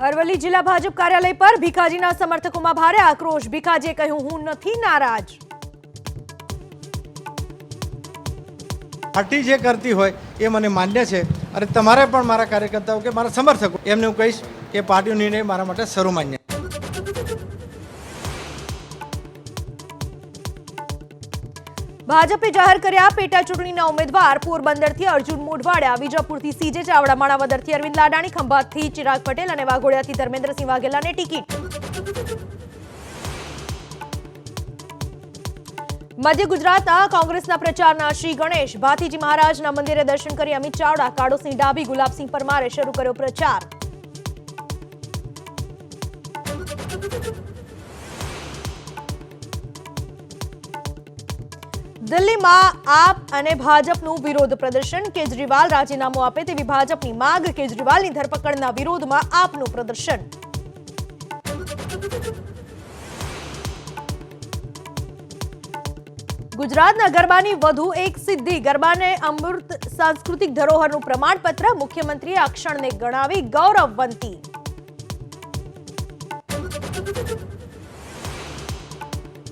અરવલ્લી જિલ્લા ભાજપ કાર્યાલય પર ભીખાજીના સમર્થકોમાં ભારે આક્રોશ। ભીખાજીએ કહ્યું, હું નથી નારાજ। પાર્ટી જે કરતી હોય એ મને માન્ય છે અને તમારે પણ મારા કાર્યકર્તાઓ કે મારા સમર્થકો એમને હું કહીશ કે પાર્ટીનો નિર્ણય મારા માટે સર્વમાન્ય। ભાજપે જાહેર કર્યા પેટા ચૂંટણીના ઉમેદવાર। પોરબંદરથી અર્જુન મોઢવાડિયા, વિજાપુરથી સીજે ચાવડા, માણાવદરથી અરવિંદ લાડાણી, ખંભાતથી ચિરાગ પટેલ અને વાઘોડિયાથી ધર્મેન્દ્રસિંહ વાઘેલાને ટિકિટ। મધ્ય ગુજરાતના કોંગ્રેસના પ્રચારના શ્રી ગણેશ, ભાથીજી મહારાજના મંદિરે દર્શન કરી અમિત ચાવડા, કાળુસિંહ ડાભી, ગુલાબસિંહ પરમારે શરૂ કર્યો પ્રચાર। દિલ્હીમાં આપ અને ભાજપનું વિરોધ પ્રદર્શન। કેજરીવાલ રાજીનામું આપે તેવી ભાજપની માંગ। કેજરીવાલની ધરપકડના વિરોધમાં આપનું પ્રદર્શન। ગુજરાતના ગરબાની વધુ એક સિદ્ધિ। ગરબાને અમૃત સાંસ્કૃતિક ધરોહરનું પ્રમાણપત્ર। મુખ્યમંત્રીએ આ ક્ષણને ગણાવી ગૌરવવંતી।